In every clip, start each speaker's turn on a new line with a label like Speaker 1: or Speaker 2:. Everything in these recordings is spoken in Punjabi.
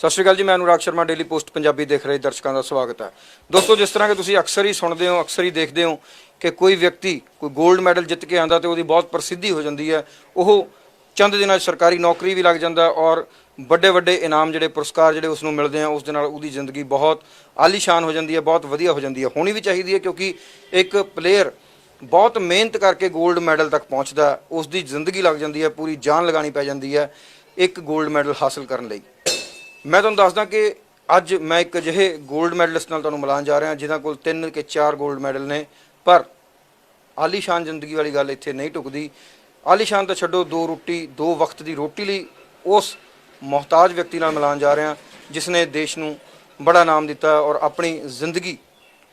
Speaker 1: सत श्री अकाल जी, मैं अनुराग शर्मा डेली पोस्ट पंजाबी देख रहे दर्शकों का स्वागत है। दोस्तों, जिस तरह के तुसीं अक्सर ही सुनते हो, अक्सर ही देखते हो कि कोई व्यक्ति कोई गोल्ड मैडल जित के आंदा तो वो बहुत प्रसिद्धि हो जाती है, वो चंद दिनों सरकारी नौकरी भी लग जाता और ਵੱਡੇ ਵੱਡੇ इनाम ਜਿਹੜੇ पुरस्कार ਜਿਹੜੇ उसनों मिलते हैं उस दे नाल ਉਹਦੀ ਜ਼ਿੰਦਗੀ बहुत आलीशान हो जाती है, बहुत वधिया हो जाती है, होनी भी चाहिए है क्योंकि एक प्लेयर बहुत मेहनत करके गोल्ड मैडल तक पहुँचता, उसकी जिंदगी लग जाती है, पूरी जान लगानी पै जाती है एक गोल्ड मैडल हासिल करने लई। मैं तुहानूं दसदा कि अज मैं एक अजिहे गोल्ड मैडलिस्ट नाल तुहानूं मिलान जा रहा जिन्हां कोल 3 के 4 गोल्ड मैडल ने, पर आलीशान जिंदगी वाली गल इत्थे नहीं टुकदी। आलीशान तो छड्डो, 2 रोटी 2 वक्त की रोटी लई उस मोहताज व्यक्ति नाल मिलान जा रहा जिसने देश नूं बड़ा नाम दिता और अपनी जिंदगी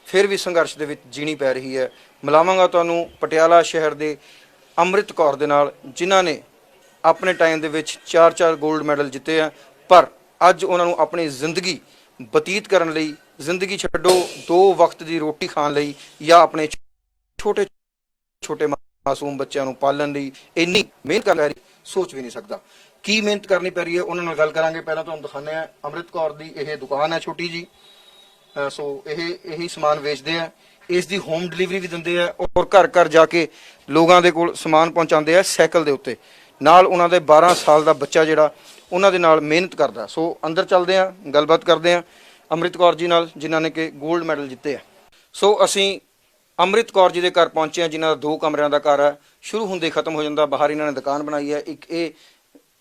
Speaker 1: फिर भी संघर्ष दे विच जीनी पै रही है। मिलावांगा तुहानूं पटियाला शहर दे अमृत कौर दे नाल, जिन्हां ने अपने टाइम दे विच 4-4 गोल्ड मैडल जिते हैं, पर अज उन्होंने अपनी जिंदगी बतीत करने लई, जिंदगी छड्डो 2 वक्त की रोटी खाने लई या अपने छोटे छोटे मासूम बच्चों को पालन लई इन्नी मेहनत कर रही, सोच भी नहीं सकता की मेहनत करनी पै रही है। उन्होंने गल करांगे। पहला तुहानूं दिखाने हैं अमृत कौर दी यह दुकान है छोटी जी। सो यही समान वेचते हैं, इसकी होम डिलीवरी भी दिंदे हैं और घर घर जाके लोगों के कोल समान पहुँचाते हैं साइकिल के उत्ते। नाल उन्हां दे 12 साल का बच्चा जिहड़ा उन्हां दे नाल मेहनत करदा। सो अंदर चलते हैं, गलबात करते हैं अमृत कौर जी नाल, जिन्हां ने कि गोल्ड मैडल जिते है। सो असी अमृत कौर जी के घर पहुंचे हैं, जिन्हां दा 2 कमरिਆਂ का घर है, शुरू होंदे खत्म हो जाता। बाहर इन्होंने दुकान बनाई है, एक ये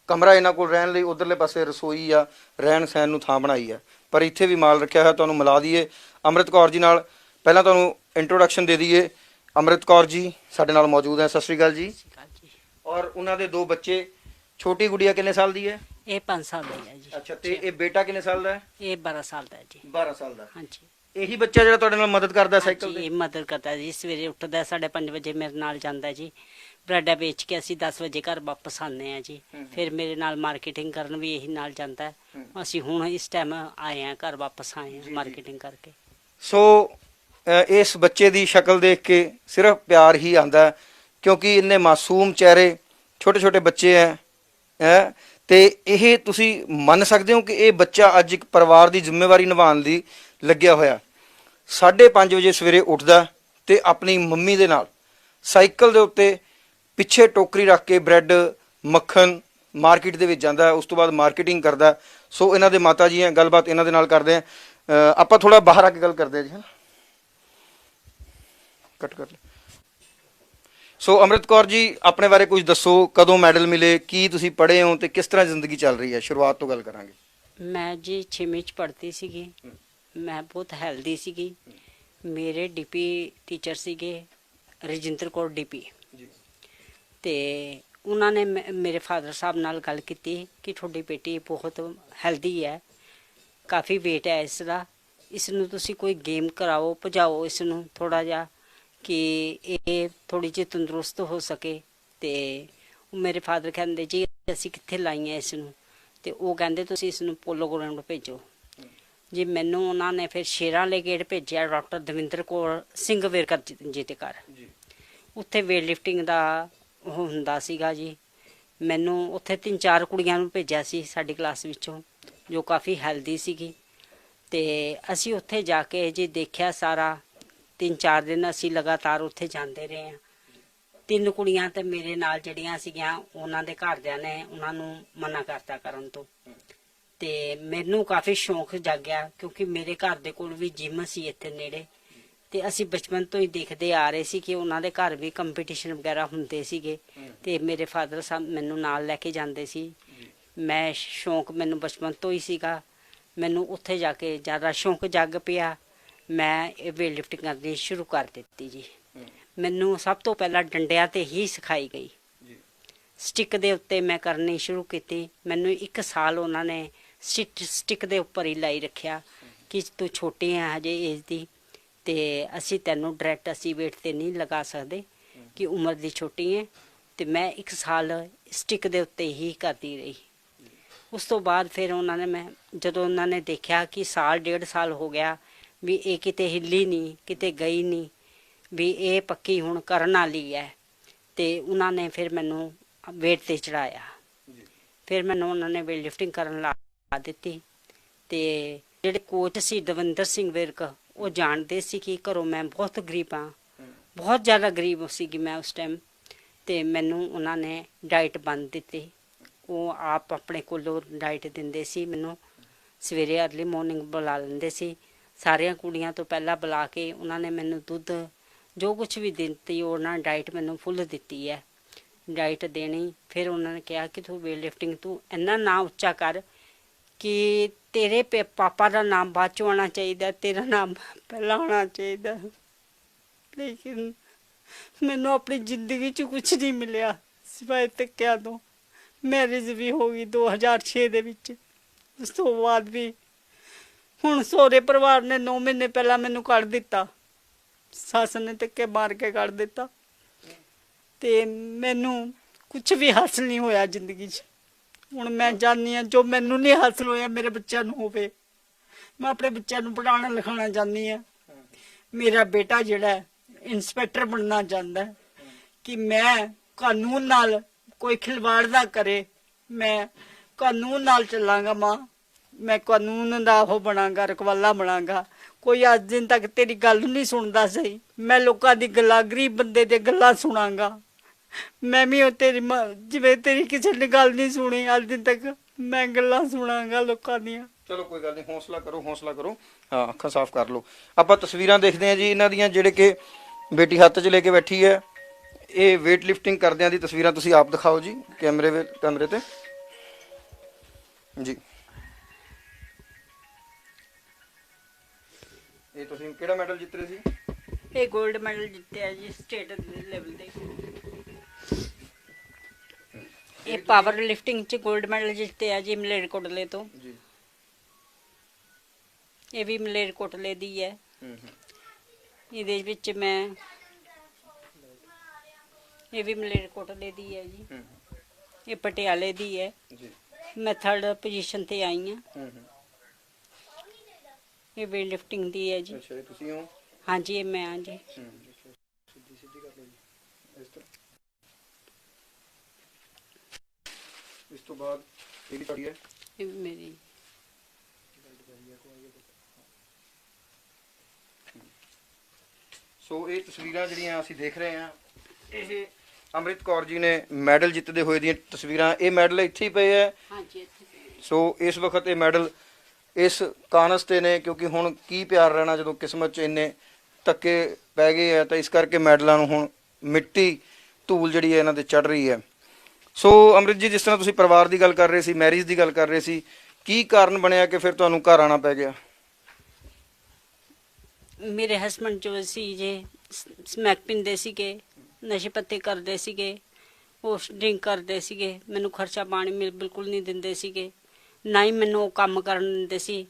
Speaker 1: कमरा इन्हों को रहने लई, उधरले पासे रसोई आ, रहन सहन नूं थां बनाई है, पर इत्थे भी माल रखा है। तुहानूं मिला दईए अमृत कौर जी नाल। पहलां तुहानूं इंट्रोडक्शन दे दईए। अमृत कौर जी साडे नाल मौजूद है। सत श्री अकाल जी। और उन्होंने 2 बच्चे, छोटी गुड़िया कितने साल की है?
Speaker 2: ये 5 साल दी है जी।
Speaker 1: अच्छा, तो ये बेटा कितने साल का है?
Speaker 2: ये 12 साल का है जी।
Speaker 1: 12 साल का।
Speaker 2: हाँ जी।
Speaker 1: यही बच्चा जो तुहाडे नाल मदद करदा साइकिल
Speaker 2: ये मदद करता है जी। सवेरे उठदा 5:30 बजे मेरे नाल जांदा जी। ब्रेडा बेच के असी 10 बजे घर वापस आने हैं जी। फिर मेरे नाल मार्केटिंग करन भी यही नाल जांदा है। असी हुण इस टाइम आए हैं, घर वापस आए हैं मार्केटिंग करके।
Speaker 1: सो इस बच्चे की शक्ल देख के सिर्फ प्यार ही आंदा है, क्योंकि इन्ने मासूम चेहरे, छोटे छोटे बच्चे हैं ते यह तुसी मन सकते हो कि ये बच्चा अज एक परिवार की जिम्मेवारी निभाने लई लग्या होया। 5:30 बजे सवेरे उठदा ते अपनी मम्मी दे नाल साइकिल दे उत्ते पिछे टोकरी रख के ब्रैड मक्खन मार्केट दे विच जांदा, उस तो बाद मार्केटिंग करदा। सो इन्हां दे माता जी हैं, गलबात इन्हां दे नाल करदे हैं। आपां थोड़ा बाहर आके गल करदे जी, है ना, कट कर ले। सो अमृत कौर जी, अपने बारे कुछ दसो, कदों मैडल मिले, की तुसी पढ़े हो ते किस तरह जिंदगी चल रही है? शुरुआत तो गल करांगे।
Speaker 2: मैं जी 6वीं च पढ़ती सीगी। मैं बहुत हैल्दी सीगी। मेरे डीपी टीचर सीगे रजिंदर कौर डीपी, ते उन्होंने मेरे फादर साहब नाल गल कीती कि थोड़ी बेटी बहुत हैल्दी है, काफ़ी वेट है इसका, इसनूं तुसी कोई गेम कराओ, भजाओ इसनूं थोड़ा जा कि ये थोड़ी जी तंदुरुस्त हो सके। तो मेरे फादर कहते जी असी कित्थे लाइए इसनूं, तो वो कहते तुसी इसनूं पोलो ग्राउंड भेजो जी। मैनू उन्होंने फिर शेरां वाले गेट भेजा डॉक्टर दविंदर कौर सिंह वेरकर जी के घर। उत्थे वेट लिफ्टिंग का हुंदा सीगा जी। मैनू उत्थे 3-4 कुड़ियां नूं भेजिया सी साडी क्लास विचों, जो काफ़ी हैल्दी सीगी। ते असी उत्थे जाके जी देखिया सारा। 3-4 दिन असी लगातार उत्थे जाते रहे हैं। 3 कुड़ियां ते मेरे नाल जड़ियां सीगियां, उन्हां दे घरदियां ने उन्हां नूं मना करता करन तो। ते मैनू काफ़ी शौक जागया, क्योंकि मेरे घर दे कोल भी जिम सी इत्थे नेड़े, ते असी बचपन तो ही देखते आ रहे सी कि उन्हां दे घर भी कंपीटिशन वगैरह हुंदे सीगे, ते मेरे फादर साहब मैनू नाल लैके जांदे सी। मैं शौक मैनू बचपन तो ही सीगा। मैनू उत्थे जाके ज़्यादा शौक जग पिया। मैं वेट लिफ्टिंग करनी शुरू कर दित्ती जी। मैनू सब तो पहला डंडिया ते ही सिखाई गई, स्टिक दे उत्ते मैं करनी शुरू की। मैनू 1 साल उन्होंने स्टिक दे उपर ही लाई रखिया कि तू छोटी है हजे एज दी, ते असी तैनू डायरैक्ट असी वेट ते नहीं लगा सकते कि उम्र दी छोटी है। तो मैं 1 साल स्टिक दे उत्ते ही करती रही। उस तो बाद फिर उन्होंने मैं जदों उन्होंने देखा कि 1.5 साल हो गया भी ये किते हिली नहीं, किते गई नहीं, भी ये पक्की हुण करन वाली है, तो उन्होंने फिर मैनू वेट ते चढ़ाया। फिर मैनू उन्होंने वेट लिफ्टिंग करन ला दी। ਤੇ ਜਿਹੜੇ ਕੋਚ ਸੀ ਦਵਿੰਦਰ ਸਿੰਘ ਵਿਰਕ, ਉਹ ਜਾਣਦੇ ਸੀ ਕਿ ਘਰੋਂ ਮੈਂ ਬਹੁਤ ਗਰੀਬ ਹਾਂ, ਬਹੁਤ ਜ਼ਿਆਦਾ ਗਰੀਬ ਸੀਗੀ ਮੈਂ ਉਸ ਟਾਈਮ। ਤੇ ਮੈਨੂੰ ਉਹਨਾਂ ਨੇ ਡਾਈਟ ਬੰਦ ਦਿੱਤੀ। ਉਹ ਆਪ ਆਪਣੇ ਕੋਲੋਂ ਡਾਈਟ ਦਿੰਦੇ ਸੀ ਮੈਨੂੰ। ਸਵੇਰੇ ਅਰਲੀ ਮਾਰਨਿੰਗ ਬੁਲਾ ਲੈਂਦੇ ਸੀ, ਸਾਰੀਆਂ ਕੁੜੀਆਂ ਤੋਂ ਪਹਿਲਾਂ ਬੁਲਾ ਕੇ ਉਹਨਾਂ ਨੇ ਮੈਨੂੰ ਦੁੱਧ ਜੋ ਕੁਝ ਵੀ ਦਿੱਤੀ, ਉਹਨਾਂ ਡਾਈਟ ਮੈਨੂੰ ਫੁੱਲ ਦਿੱਤੀ ਹੈ। ਡਾਈਟ ਦੇਣੀ, ਫਿਰ ਉਹਨਾਂ ਨੇ ਕਿਹਾ ਕਿ ਤੂੰ ਵੇਟ ਲਿਫਟਿੰਗ ਤੂੰ ਇੰਨਾ ਨਾਂ ਉੱਚਾ ਕਰ ਕਿ ਤੇਰੇ ਪਾਪਾ ਦਾ ਨਾਮ ਬਾਅਦ ਚੋਂ ਆਉਣਾ ਚਾਹੀਦਾ, ਤੇਰਾ ਨਾਮ ਪਹਿਲਾਂ ਆਉਣਾ ਚਾਹੀਦਾ। ਲੇਕਿਨ ਮੈਨੂੰ ਆਪਣੀ ਜ਼ਿੰਦਗੀ 'ਚ ਕੁਝ ਨਹੀਂ ਮਿਲਿਆ ਸਿਵਾਏ ਧੱਕਿਆਂ ਤੋਂ। ਮੈਰਿਜ ਵੀ ਹੋ ਗਈ 2006 ਦੇ ਵਿੱਚ। ਉਸ ਤੋਂ ਬਾਅਦ ਵੀ ਹੁਣ ਸਹੁਰੇ ਪਰਿਵਾਰ ਨੇ 9 ਮਹੀਨੇ ਪਹਿਲਾਂ ਮੈਨੂੰ ਕੱਢ ਦਿੱਤਾ, ਸੱਸ ਨੇ ਧੱਕੇ ਮਾਰ ਕੇ ਕੱਢ ਦਿੱਤਾ। ਤੇ ਮੈਨੂੰ ਕੁਝ ਵੀ ਹਾਸਲ ਨਹੀਂ ਹੋਇਆ ਜ਼ਿੰਦਗੀ 'ਚ। ਹੁਣ ਮੈਂ ਚਾਹੁੰਦੀ ਹਾਂ ਜੋ ਮੈਨੂੰ ਨਹੀਂ ਹਾਸਲ ਹੋਇਆ ਮੇਰੇ ਬੱਚਿਆਂ ਨੂੰ ਹੋਵੇ। ਮੈਂ ਆਪਣੇ ਬੱਚਿਆਂ ਨੂੰ ਪੜ੍ਹਾਉਣਾ ਲਿਖਾਉਣਾ ਚਾਹੁੰਦੀ ਹਾਂ। ਮੇਰਾ ਬੇਟਾ ਜਿਹੜਾ ਹੈ ਇੰਸਪੈਕਟਰ ਬਣਨਾ ਚਾਹੁੰਦਾ ਹੈ ਕਿ ਮੈਂ ਕਾਨੂੰਨ ਨਾਲ ਕੋਈ ਖਿਲਵਾੜ ਨਾ ਕਰੇ। ਮੈਂ ਕਾਨੂੰਨ ਨਾਲ ਚੱਲਾਂਗਾ ਮਾਂ, ਮੈਂ ਕਾਨੂੰਨ ਦਾ ਉਹ ਬਣਾਂਗਾ, ਰਖਵਾਲਾ ਬਣਾਂਗਾ। ਕੋਈ ਅੱਜ ਦਿਨ ਤੱਕ ਤੇਰੀ ਗੱਲ ਨਹੀਂ ਸੁਣਦਾ ਸਹੀ, ਮੈਂ ਲੋਕਾਂ ਦੀ ਗੱਲਾਂ, ਗਰੀਬ ਬੰਦੇ ਦੀਆਂ ਗੱਲਾਂ ਸੁਣਾਂਗਾ। ਮੈਂ ਵੀ ਉਹ ਤੇਰੀ ਜਿਵੇਂ ਤੇਰੀ ਕਿਸੇ ਨੇ ਗੱਲ ਨਹੀਂ ਸੁਣੀ ਅੱਜ ਦਿਨ ਤੱਕ, ਮੈਂ ਗੱਲਾਂ ਸੁਣਾਂਗਾ ਲੋਕਾਂ ਦੀਆਂ।
Speaker 1: ਚਲੋ ਕੋਈ ਗੱਲ ਨਹੀਂ, ਹੌਸਲਾ ਕਰੋ, ਹੌਸਲਾ ਕਰੋ। ਹਾਂ, ਅੱਖਾਂ ਸਾਫ਼ ਕਰ ਲਓ। ਆਪਾਂ ਤਸਵੀਰਾਂ ਦੇਖਦੇ ਹਾਂ ਜੀ ਇਹਨਾਂ ਦੀਆਂ, ਜਿਹੜੇ ਕਿ ਬੇਟੀ ਹੱਥ 'ਚ ਲੈ ਕੇ ਬੈਠੀ ਹੈ। ਇਹ ਵੇਟ ਲਿਫਟਿੰਗ ਕਰਦਿਆਂ ਦੀ ਤਸਵੀਰਾਂ ਤੁਸੀਂ ਆਪ ਦਿਖਾਓ ਜੀ ਕੈਮਰੇ ਤੇ ਜੀ। ਇਹ ਤੁਸੀਂ ਕਿਹੜਾ ਮੈਡਲ ਜਿੱਤ ਰਹੇ ਸੀ?
Speaker 2: ਇਹ 골ਡ ਮੈਡਲ ਜਿੱਤਿਆ ਜੀ ਸਟੇਟ ਲੈਵਲ ਤੇ। ਇਹ ਪਾਵਰ ਲਿਫਟਿੰਗ 'ਚ 골ਡ ਮੈਡਲ ਜਿੱਤਿਆ ਜੀ ਮਲੇਰਕੋਟਲੇ ਤੋਂ
Speaker 1: ਜੀ।
Speaker 2: ਇਹ ਵੀ ਮਲੇਰਕੋਟਲੇ ਦੀ ਹੈ। ਇਹਦੇ ਵਿੱਚ ਮੈਂ ਇਹ ਵੀ ਮਲੇਰਕੋਟਲੇ ਦੀ ਹੈ ਜੀ। ਇਹ ਪਟਿਆਲੇ ਦੀ ਹੈ ਜੀ। ਮੈਂ 3rd ਪੋਜੀਸ਼ਨ ਤੇ ਆਈ ਹਾਂ। ਇਹ ਵੇਟ ਲਿਫਟਿੰਗ ਦੀ ਹੈ ਜੀ।
Speaker 1: ਅੱਛਾ, ਇਹ ਤੁਸੀਂ ਹੋ?
Speaker 2: ਹਾਂਜੀ, ਇਹ ਮੈਂ ਹਾਂ ਜੀ।
Speaker 1: ਸਿੱਧੀ ਕਰ ਲਓ ਜੀ ਇਸ ਤਰ੍ਹਾਂ। ਇਸ ਤੋਂ ਬਾਅਦ ਇਹ ਤੁਹਾਡੀ ਹੈ?
Speaker 2: ਇਹ ਮੇਰੀ
Speaker 1: ਸੋ ਇਹ ਤਸਵੀਰਾਂ ਜਿਹੜੀਆਂ ਅਸੀਂ ਦੇਖ ਰਹੇ ਹਾਂ, ਇਹ ਅੰਮ੍ਰਿਤ ਕੌਰ ਜੀ ਨੇ ਮੈਡਲ ਜਿੱਤਦੇ ਹੋਏ ਦੀਆਂ ਤਸਵੀਰਾਂ। ਇਹ ਮੈਡਲ ਇੱਥੇ ਹੀ ਪਏ ਹੈ।
Speaker 2: ਹਾਂਜੀ, ਇੱਥੇ।
Speaker 1: ਸੋ ਇਸ ਵਕਤ ਇਹ ਮੈਡਲ ਇਸ ਕਾਨਸ ਤੇ ਨੇ, ਕਿਉਂਕਿ ਹੁਣ ਕੀ ਪਿਆਰ ਰਹਿਣਾ ਜਦੋਂ ਕਿਸਮਤ 'ਚ ਇੰਨੇ ਧੱਕੇ ਪੈ ਗਏ ਆ, ਤਾਂ ਇਸ ਕਰਕੇ ਮੈਡਲਾਂ ਨੂੰ ਹੁਣ ਮਿੱਟੀ ਧੂਲ ਜਿਹੜੀ ਹੈ ਇਹਨਾਂ ਤੇ ਚੜ ਰਹੀ ਹੈ। ਸੋ ਅੰਮ੍ਰਿਤ ਜੀ, ਜਿਸ ਤਰ੍ਹਾਂ ਤੁਸੀਂ ਪਰਿਵਾਰ ਦੀ ਗੱਲ ਕਰ ਰਹੇ ਸੀ, ਮੈਰਿਜ ਦੀ ਗੱਲ ਕਰ ਰਹੇ ਸੀ, ਕੀ ਕਾਰਨ ਬਣਿਆ ਕਿ ਫਿਰ ਤੁਹਾਨੂੰ ਘਰ ਆਉਣਾ ਪੈ ਗਿਆ?
Speaker 2: ਮੇਰੇ ਹਸਬੰਡ ਜੋ ਸੀ ਜੇ ਸਮੈਕ ਪੀਂਦੇ ਸੀਗੇ, ਨਸ਼ੇ ਪੱਤੇ ਕਰਦੇ ਸੀਗੇ, ਉਹ ਡਰਿੰਕ ਕਰਦੇ ਸੀਗੇ। ਮੈਨੂੰ ਖਰਚਾ ਪਾਣੀ ਬਿਲਕੁਲ ਨਹੀਂ ਦਿੰਦੇ ਸੀਗੇ, ਨਾ ਹੀ ਮੈਨੂੰ ਉਹ ਕੰਮ ਕਰਨ ਦਿੰਦੇ ਸੀ।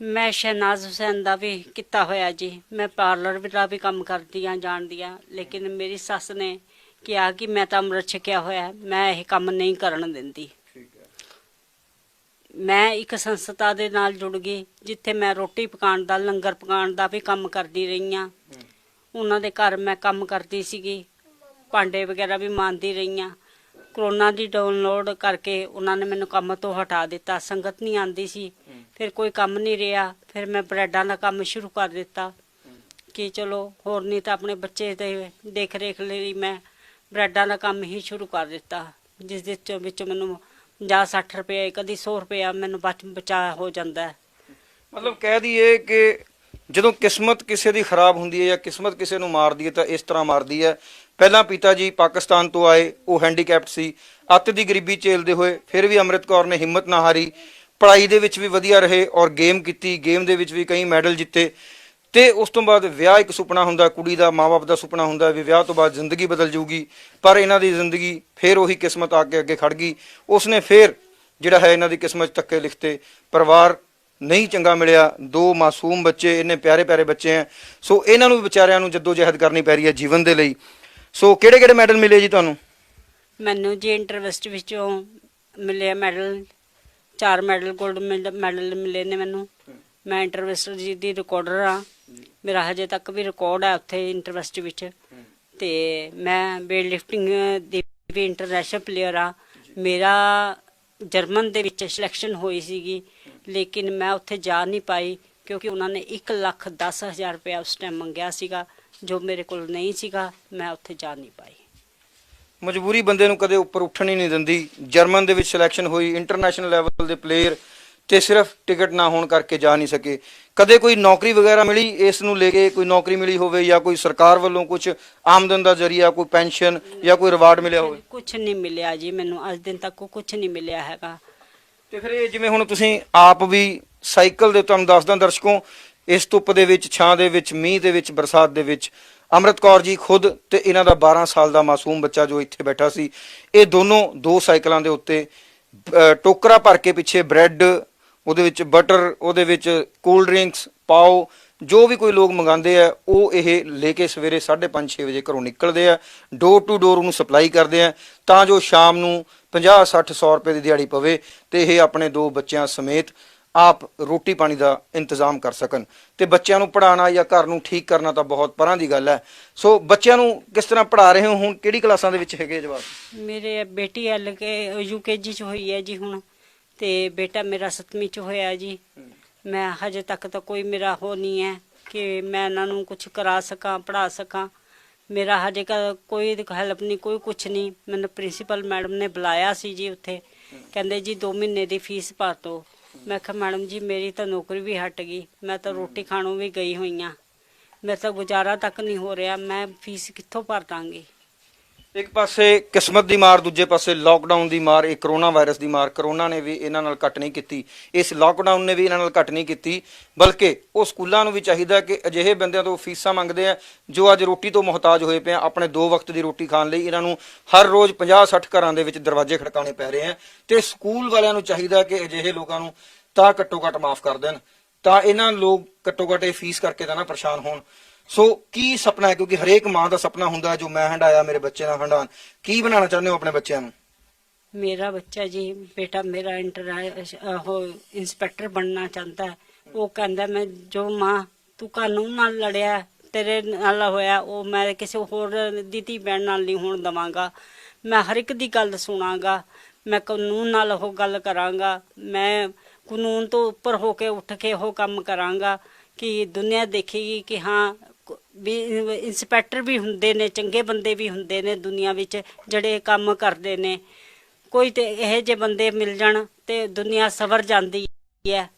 Speaker 2: ਮੈਂ ਸ਼ਹਿਨਾਜ਼ ਹੁਸੈਨ ਦਾ ਵੀ ਕੀਤਾ ਹੋਇਆ ਜੀ। ਮੈਂ ਪਾਰਲਰ ਦਾ ਵੀ ਕੰਮ ਕਰਦੀ ਹਾਂ, ਜਾਣਦੀ ਹਾਂ। ਲੇਕਿਨ ਮੇਰੀ ਸੱਸ ਨੇ ਕਿਹਾ ਕਿ ਮੈਂ ਤਾਂ ਅੰਮ੍ਰਿਤ ਛਕਿਆ ਹੋਇਆ, ਮੈਂ ਇਹ ਕੰਮ ਨਹੀਂ ਕਰਨ ਦਿੰਦੀ। ਮੈਂ ਇੱਕ ਸੰਸਥਾ ਦੇ ਨਾਲ ਜੁੜ ਗਈ ਜਿੱਥੇ ਮੈਂ ਰੋਟੀ ਪਕਾਉਣ ਦਾ, ਲੰਗਰ ਪਕਾਉਣ ਦਾ ਵੀ ਕੰਮ ਕਰਦੀ ਰਹੀ ਹਾਂ। ਉਹਨਾਂ ਦੇ ਘਰ ਮੈਂ ਕੰਮ ਕਰਦੀ ਸੀਗੀ, ਭਾਂਡੇ ਵਗੈਰਾ ਵੀ ਮਾਂਜਦੀ ਰਹੀ ਹਾਂ। ਕਰੋਨਾ ਦੀ ਡਾਊਨਲੋਡ ਕਰਕੇ ਉਹਨਾਂ ਨੇ ਮੈਨੂੰ ਕੰਮ ਤੋਂ ਹਟਾ ਦਿੱਤਾ। ਸੰਗਤ ਨਹੀਂ ਆਉਂਦੀ ਸੀ, ਫਿਰ ਕੋਈ ਕੰਮ ਨਹੀਂ ਰਿਹਾ। ਫਿਰ ਮੈਂ ਬਰੈਡਾਂ ਦਾ ਕੰਮ ਸ਼ੁਰੂ ਕਰ ਦਿੱਤਾ ਕਿ ਚਲੋ ਹੋਰ ਨਹੀਂ ਤਾਂ ਆਪਣੇ ਬੱਚੇ ਦੇ ਦੇਖ ਰੇਖ ਲਈ ਮੈਂ ਬਰੈਡਾਂ ਦਾ ਕੰਮ ਹੀ ਸ਼ੁਰੂ ਕਰ ਦਿੱਤਾ, ਜਿਸ ਦੇ ਵਿੱਚ ਮੈਨੂੰ 50-60 ਰੁਪਏ, ਕਦੀ 100 ਰੁਪਇਆ ਮੈਨੂੰ ਬਚਾ ਹੋ ਜਾਂਦਾ ਹੈ।
Speaker 1: ਮਤਲਬ ਕਹਿ ਦਈਏ ਕਿ ਜਦੋਂ ਕਿਸਮਤ ਕਿਸੇ ਦੀ ਖਰਾਬ ਹੁੰਦੀ ਹੈ ਜਾਂ ਕਿਸਮਤ ਕਿਸੇ ਨੂੰ ਮਾਰਦੀ ਹੈ ਤਾਂ ਇਸ ਤਰ੍ਹਾਂ ਮਾਰਦੀ ਹੈ। ਪਹਿਲਾਂ ਪਿਤਾ ਜੀ ਪਾਕਿਸਤਾਨ ਤੋਂ ਆਏ, ਉਹ ਹੈਂਡੀਕੈਪਟ ਸੀ, ਅੱਤ ਦੀ ਗਰੀਬੀ ਝੇਲਦੇ ਹੋਏ ਫਿਰ ਵੀ ਅੰਮ੍ਰਿਤ ਕੌਰ ਨੇ ਹਿੰਮਤ ਨਾ ਹਾਰੀ, ਪੜ੍ਹਾਈ ਦੇ ਵਿੱਚ ਵੀ ਵਧੀਆ ਰਹੇ ਔਰ ਗੇਮ ਕੀਤੀ, ਗੇਮ ਦੇ ਵਿੱਚ ਵੀ ਕਈ ਮੈਡਲ ਜਿੱਤੇ। ਤੇ ਉਸ ਤੋਂ ਬਾਅਦ ਵਿਆਹ ਇੱਕ ਸੁਪਨਾ ਹੁੰਦਾ, ਕੁੜੀ ਦਾ, ਮਾਂ-ਬਾਪ ਦਾ ਸੁਪਨਾ ਹੁੰਦਾ ਵੀ ਵਿਆਹ ਤੋਂ ਬਾਅਦ ਜ਼ਿੰਦਗੀ ਬਦਲ ਜਾਊਗੀ। ਪਰ ਇਹਨਾਂ ਦੀ ਜ਼ਿੰਦਗੀ ਫਿਰ ਉਹੀ ਕਿਸਮਤ ਆ ਕੇ ਅੱਗੇ ਖੜ ਗਈ। ਉਸਨੇ ਫਿਰ ਜਿਹੜਾ ਹੈ ਇਹਨਾਂ ਦੀ ਕਿਸਮਤ 'ਚ ਧੱਕੇ ਲਿਖਤੇ, ਪਰਿਵਾਰ ਨਹੀਂ ਚੰਗਾ ਮਿਲਿਆ, 2 ਮਾਸੂਮ ਬੱਚੇ, ਇੰਨੇ ਪਿਆਰੇ ਪਿਆਰੇ ਬੱਚੇ ਹੈ। ਸੋ ਇਹਨਾਂ ਨੂੰ ਵੀ ਵਿਚਾਰਿਆਂ ਨੂੰ ਜਹਿਦ ਕਰਨੀ ਪੈ ਰਹੀ ਹੈ ਜੀਵਨ ਦੇ ਲਈ। ਸੋ ਕਿਹੜੇ ਕਿਹੜੇ ਮੈਡਲ ਮਿਲੇ ਜੀ ਤੁਹਾਨੂੰ?
Speaker 2: ਮੈਨੂੰ ਜੀ ਇੰਟਰਵਿਸਟ ਵਿੱਚੋਂ ਮਿਲਿਆ ਮੈਡਲ, 4 ਮੈਡਲ 골ਡ ਮੈਡਲ ਮਿਲੇ ਨੇ ਮੈਨੂੰ। ਮੈਂ ਇੰਟਰਵਿਸਟ ਜੀ ਦੀ ਰਿਕਾਰਡਰ ਹਾਂ, ਮੇਰਾ ਹਜੇ ਤੱਕ ਵੀ ਰਿਕਾਰਡ ਹੈ ਉੱਥੇ ਇੰਟਰਵਿਸਟ ਵਿੱਚ। ਤੇ ਮੈਂ ਵੇਟ ਲਿਫਟਿੰਗ ਦੀ ਵੀ ਇੰਟਰਨੈਸ਼ਨਲ ਪਲੇਅਰ ਹਾਂ। ਮੇਰਾ ਜਰਮਨ ਦੇ ਵਿੱਚ ਸਿਲੈਕਸ਼ਨ ਹੋਈ ਸੀਗੀ, ਲੇਕਿਨ ਮੈਂ ਉੱਥੇ ਜਾ ਨਹੀਂ ਪਾਈ ਕਿਉਂਕਿ ਉਹਨਾਂ ਨੇ 1,10,000 ਰੁਪਇਆ ਉਸ ਟਾਈਮ ਮੰਗਿਆ ਸੀਗਾ, ਜੋ ਮੇਰੇ ਕੋਲ ਨਹੀਂ ਸੀਗਾ। ਮੈਂ ਉੱਥੇ ਜਾ ਨਹੀਂ ਪਾਈ।
Speaker 1: ਮਜਬੂਰੀ ਬੰਦੇ ਨੂੰ ਕਦੇ ਉੱਪਰ ਉੱਠਣ ਹੀ ਨਹੀਂ ਦਿੰਦੀ। ਜਰਮਨ ਦੇ ਵਿੱਚ ਸਿਲੈਕਸ਼ਨ ਹੋਈ, ਇੰਟਰਨੈਸ਼ਨਲ ਲੈਵਲ ਦੇ ਪਲੇਅਰ, ਤੇ ਸਿਰਫ ਟਿਕਟ ਨਾ ਹੋਣ ਕਰਕੇ ਜਾ ਨਹੀਂ ਸਕੇ। ਕਦੇ ਕੋਈ ਨੌਕਰੀ ਵਗੈਰਾ ਮਿਲੀ ਇਸ ਨੂੰ ਲੈ ਕੇ, ਕੋਈ ਨੌਕਰੀ ਮਿਲੀ ਹੋਵੇ ਜਾਂ ਕੋਈ ਸਰਕਾਰ ਵੱਲੋਂ ਕੁਝ ਆਮਦਨ ਦਾ ਜ਼ਰੀਆ, ਕੋਈ ਪੈਨਸ਼ਨ ਜਾਂ ਕੋਈ ਰਿਵਾਰਡ ਮਿਲਿਆ ਹੋਵੇ?
Speaker 2: ਕੁਝ ਨਹੀਂ ਮਿਲਿਆ ਜੀ, ਮੈਨੂੰ ਅੱਜ ਦਿਨ ਤੱਕ ਕੁਝ ਨਹੀਂ ਮਿਲਿਆ ਹੈਗਾ।
Speaker 1: ਤੇ ਫਿਰ ਇਹ ਜਿਵੇਂ ਹੁਣ ਤੁਸੀਂ ਆਪ ਵੀ ਸਾਈਕਲ ਦੇ, ਤੁਹਾਨੂੰ ਦੱਸਦਾ ਦਰਸ਼ਕੋ, ਇਸ ਧੁੱਪ ਦੇ ਵਿੱਚ, ਛਾਂ ਦੇ ਵਿੱਚ, ਮੀਂਹ ਦੇ ਵਿੱਚ, ਬਰਸਾਤ ਦੇ ਵਿੱਚ, ਅੰਮ੍ਰਿਤ ਕੌਰ ਜੀ ਖੁਦ ਤੇ ਇਹਨਾਂ ਦਾ 12 ਸਾਲ ਦਾ ਮਾਸੂਮ ਬੱਚਾ ਜੋ ਇੱਥੇ ਬੈਠਾ ਸੀ, ਇਹ ਦੋਨੋਂ 2 ਸਾਈਕਲਾਂ ਦੇ ਉੱਤੇ ਟੋਕਰਾ ਭਰ ਕੇ ਪਿੱਛੇ ਬ੍ਰੈਡ, ਉਹਦੇ ਵਿੱਚ ਬਟਰ, ਉਹਦੇ ਵਿੱਚ ਕੋਲਡ ਡਰਿੰਕਸ, ਪਾਓ, ਜੋ ਵੀ ਕੋਈ ਲੋਕ ਮੰਗਾਉਂਦੇ ਆ ਉਹ ਇਹ ਲੈ ਕੇ ਸਵੇਰੇ 5:30-6 ਵਜੇ ਘਰੋਂ ਨਿਕਲਦੇ ਆ, ਡੋਰ ਟੂ ਡੋਰ ਉਹਨੂੰ ਸਪਲਾਈ ਕਰਦੇ ਆ ਤਾਂ ਜੋ ਸ਼ਾਮ ਨੂੰ 50-60-100 ਰੁਪਏ ਦੀ ਦਿਹਾੜੀ ਪਵੇ ਤੇ ਇਹ ਆਪਣੇ 2 ਬੱਚਿਆਂ ਸਮੇਤ ਆਪ ਰੋਟੀ ਪਾਣੀ ਦਾ ਇੰਤਜ਼ਾਮ ਕਰ ਸਕਣ। ਤੇ ਬੱਚਿਆਂ ਨੂੰ ਪੜ੍ਹਾਉਣਾ ਜਾਂ ਘਰ ਨੂੰ ਠੀਕ ਕਰਨਾ ਤਾਂ ਬਹੁਤ ਪਰਾਂ ਦੀ ਗੱਲ ਹੈ। ਸੋ ਬੱਚਿਆਂ ਨੂੰ ਕਿਸ ਤਰ੍ਹਾਂ ਪੜ੍ਹਾ ਰਹੇ ਹੋ? ਹੁਣ ਕਿਹੜੀ ਕਲਾਸਾਂ ਦੇ ਵਿੱਚ ਹੈਗੇ ਜਵਾਬ?
Speaker 2: ਮੇਰੇ ਬੇਟੀ UKG ਚ ਹੋਈ ਹੈ ਜੀ ਹੁਣ, ਤੇ ਬੇਟਾ ਮੇਰਾ 7ਵੀਂ ਚ ਹੋਇਆ ਜੀ। ਮੈਂ ਹਜੇ ਤੱਕ ਤਾਂ ਕੋਈ ਮੇਰਾ ਹੋ ਨਹੀਂ ਹੈ ਕਿ ਮੈਂ ਇਹਨਾਂ ਨੂੰ ਕੁਝ ਕਰਾ ਸਕਾਂ, ਪੜ੍ਹਾ ਸਕਾਂ। ਮੇਰਾ ਹਜੇ ਕੋਈ ਹੈਲਪ ਨਹੀਂ, ਕੋਈ ਕੁਝ ਨਹੀਂ। ਮੈਨੂੰ ਪ੍ਰਿੰਸੀਪਲ ਮੈਡਮ ਨੇ ਬੁਲਾਇਆ ਸੀ ਜੀ ਉੱਥੇ, ਕਹਿੰਦੇ ਜੀ 2 ਮਹੀਨੇ ਦੀ ਫੀਸ ਭਰ ਦਿਓ। ਮੈਂ ਕਿਹਾ ਮੈਡਮ ਜੀ ਮੇਰੀ ਤਾਂ ਨੌਕਰੀ ਵੀ ਹਟ ਗਈ, ਮੈਂ ਤਾਂ ਰੋਟੀ ਖਾਣੋਂ ਵੀ ਗਈ ਹੋਈ ਹਾਂ, ਮੇਰੇ ਤਾਂ ਗੁਜ਼ਾਰਾ ਤੱਕ ਨਹੀਂ ਹੋ ਰਿਹਾ, ਮੈਂ ਫੀਸ ਕਿੱਥੋਂ ਭਰ ਦਾਂਗੀ?
Speaker 1: ਇੱਕ ਪਾਸੇ ਕਿਸਮਤ ਦੀ ਮਾਰ, ਦੂਜੇ ਪਾਸੇ ਲਾਕਡਾਊਨ ਦੀ ਮਾਰ, ਇਹ ਕਰੋਨਾ ਵਾਇਰਸ ਦੀ ਮਾਰ। ਕਰੋਨਾ ਨੇ ਵੀ ਇਹਨਾਂ ਨਾਲ ਘੱਟ ਨਹੀਂ ਕੀਤੀ, ਇਸ ਲਾਕਡਾਊਨ ਨੇ ਵੀ ਇਹਨਾਂ ਨਾਲ ਘੱਟ ਨਹੀਂ ਕੀਤੀ, ਬਲਕਿ ਉਹ ਸਕੂਲਾਂ ਨੂੰ ਵੀ ਚਾਹੀਦਾ ਕਿ ਅਜਿਹੇ ਬੰਦਿਆਂ ਤੋਂ ਫੀਸਾਂ ਮੰਗਦੇ ਆ ਜੋ ਅੱਜ ਰੋਟੀ ਤੋਂ ਮੁਹਤਾਜ ਹੋਏ ਪਏ ਆ, ਆਪਣੇ 2 ਵਕਤ ਦੀ ਰੋਟੀ ਖਾਣ ਲਈ ਇਹਨਾਂ ਨੂੰ ਹਰ ਰੋਜ਼ 50-60 ਘਰਾਂ ਦੇ ਵਿੱਚ ਦਰਵਾਜ਼ੇ ਖੜਕਾਉਣੇ ਪੈ ਰਹੇ ਆ। ਤੇ ਸਕੂਲ ਵਾਲਿਆਂ ਨੂੰ ਚਾਹੀਦਾ ਕਿ ਅਜਿਹੇ ਲੋਕਾਂ ਨੂੰ ਤਾਂ ਘੱਟੋ ਘੱਟ ਮਾਫ ਕਰ ਦੇਣ, ਤਾਂ ਇਹਨਾਂ ਲੋਕ ਘੱਟੋ ਘੱਟ ਇਹ ਫੀਸ ਕਰਕੇ ਤਾਂ ਨਾ ਪਰੇਸ਼ਾਨ ਹੋਣ। ਸੋ ਕੀ ਸੁਪਨਾ ਹੈ? ਕਿਉਂਕਿ ਹਰੇਕ ਮਾਂ ਦਾ ਸੁਪਨਾ ਹੁੰਦਾ ਜੋ ਮੈਂ ਹੰਡਾਇਆ ਮੇਰੇ ਬੱਚੇ ਨਾਲ ਹੰਡਾਣ। ਕੀ ਬਣਾਉਣਾ ਚਾਹੁੰਦੇ ਹੋ ਆਪਣੇ ਬੱਚਿਆਂ ਨੂੰ?
Speaker 2: ਮੇਰਾ ਬੱਚਾ ਜੀ, ਬੇਟਾ ਮੇਰਾ ਇੰਸਪੈਕਟਰ ਬਣਨਾ ਚਾਹੁੰਦਾ ਹੈ। ਉਹ ਕਹਿੰਦਾ ਮੈਂ ਜੋ ਮਾਂ ਤੂੰ ਕਾਨੂੰਨ ਨਾਲ ਲੜਿਆ, ਤੇਰੇ ਨਾਲ ਹੋਇਆ, ਉਹ ਮੈਂ ਕਿਸੇ ਹੋਰ ਦੀ ਧੀ ਭੈਣ ਨਾਲ ਨਹੀਂ ਹੋਣ ਦੇਵਾਂਗਾ। ਮੈਂ ਹਰ ਇੱਕ ਦੀ ਗੱਲ ਸੁਣਾਂਗਾ, ਮੈਂ ਕਾਨੂੰਨ ਨਾਲ ਉਹ ਗੱਲ ਕਰਾਂਗਾ, ਮੈਂ ਕਾਨੂੰਨ ਤੋਂ ਉੱਪਰ ਹੋ ਕੇ ਉੱਠ ਕੇ ਉਹ ਕੰਮ ਕਰਾਂਗਾ ਕਿ ਦੁਨੀਆ ਦੇਖੇਗੀ ਕਿ ਹਾਂ ਵੀ ਇੰਸਪੈਕਟਰ ਵੀ ਹੁੰਦੇ ਨੇ, ਚੰਗੇ ਬੰਦੇ ਵੀ ਹੁੰਦੇ ਨੇ ਦੁਨੀਆ ਵਿੱਚ ਜਿਹੜੇ ਕੰਮ ਕਰਦੇ ਨੇ। ਕੋਈ ਤੇ ਇਹੋ ਜਿਹੇ ਬੰਦੇ ਮਿਲ ਜਾਣ ਤੇ ਦੁਨੀਆ ਸਵਰ ਜਾਂਦੀ ਹੈ।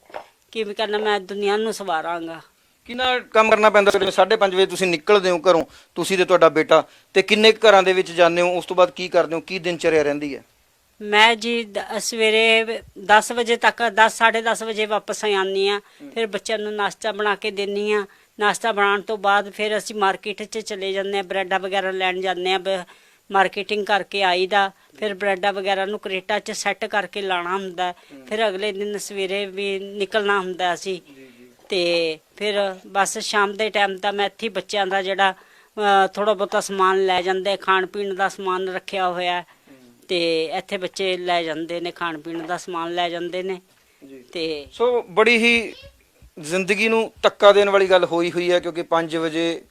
Speaker 2: ਕਿ ਵੀ ਕਹਿੰਦਾ ਮੈਂ ਦੁਨੀਆ ਨੂੰ ਸਵਾਰਾਂਗਾ।
Speaker 1: ਕਿੰਨਾ ਕੰਮ ਕਰਨਾ ਪੈਂਦਾ? 5:30 ਵਜੇ ਤੁਸੀਂ ਨਿਕਲਦੇ ਹੋ ਘਰੋਂ, ਤੁਸੀਂ ਤੇ ਤੁਹਾਡਾ ਬੇਟਾ, ਤੇ ਕਿੰਨੇ ਘਰਾਂ ਦੇ ਵਿੱਚ ਜਾਂਦੇ ਹੋ? ਉਸ ਤੋਂ ਬਾਅਦ ਕੀ ਕਰਦੇ ਹੋ? ਕੀ ਦਿਨਚਰਿਆ ਰਹਿੰਦੀ ਹੈ?
Speaker 2: ਮੈਂ ਜੀ ਸਵੇਰੇ 10 ਵਜੇ ਤੱਕ 10-10:30 ਵਜੇ ਵਾਪਸ ਆਉਂਦੀ ਹਾਂ। ਫਿਰ ਬੱਚਿਆਂ ਨੂੰ ਨਾਸ਼ਤਾ ਬਣਾ ਕੇ ਦਿੰਦੀ ਹਾਂ। ਨਾਸ਼ਤਾ ਬਣਾਉਣ ਤੋਂ ਬਾਅਦ ਫਿਰ ਅਸੀਂ ਮਾਰਕੀਟ 'ਚ ਚਲੇ ਜਾਂਦੇ ਹਾਂ, ਬਰੈਡਾਂ ਵਗੈਰਾ ਲੈਣ ਜਾਂਦੇ ਹਾਂ। ਮਾਰਕੀਟਿੰਗ ਕਰਕੇ ਆਈਦਾ, ਫਿਰ ਬਰੈਡਾਂ ਵਗੈਰਾ ਨੂੰ ਕਰੇਟਾ 'ਚ ਸੈੱਟ ਕਰਕੇ ਲਾਉਣਾ ਹੁੰਦਾ। ਫਿਰ ਅਗਲੇ ਦਿਨ ਸਵੇਰੇ ਵੀ ਨਿਕਲਣਾ ਹੁੰਦਾ ਅਸੀਂ। ਤੇ ਫਿਰ ਬਸ ਸ਼ਾਮ ਦੇ ਟਾਈਮ ਤਾਂ ਮੈਂ ਇੱਥੇ ਬੱਚਿਆਂ ਦਾ ਜਿਹੜਾ ਥੋੜ੍ਹਾ ਬਹੁਤਾ ਸਮਾਨ ਲੈ ਜਾਂਦੇ, ਖਾਣ ਪੀਣ ਦਾ ਸਮਾਨ ਰੱਖਿਆ ਹੋਇਆ, ਤੇ ਇੱਥੇ ਬੱਚੇ ਲੈ ਜਾਂਦੇ ਨੇ, ਖਾਣ ਪੀਣ ਦਾ ਸਮਾਨ ਲੈ ਜਾਂਦੇ ਨੇ। ਤੇ
Speaker 1: ਸੋ ਬੜੀ ਹੀ ਜ਼ਿੰਦਗੀ ਨੂੰ ਧੱਕਾ ਦੇਣ ਵਾਲੀ ਗੱਲ ਹੋਈ ਹੈ, ਕਿਉਂਕਿ 5 ਵਜੇ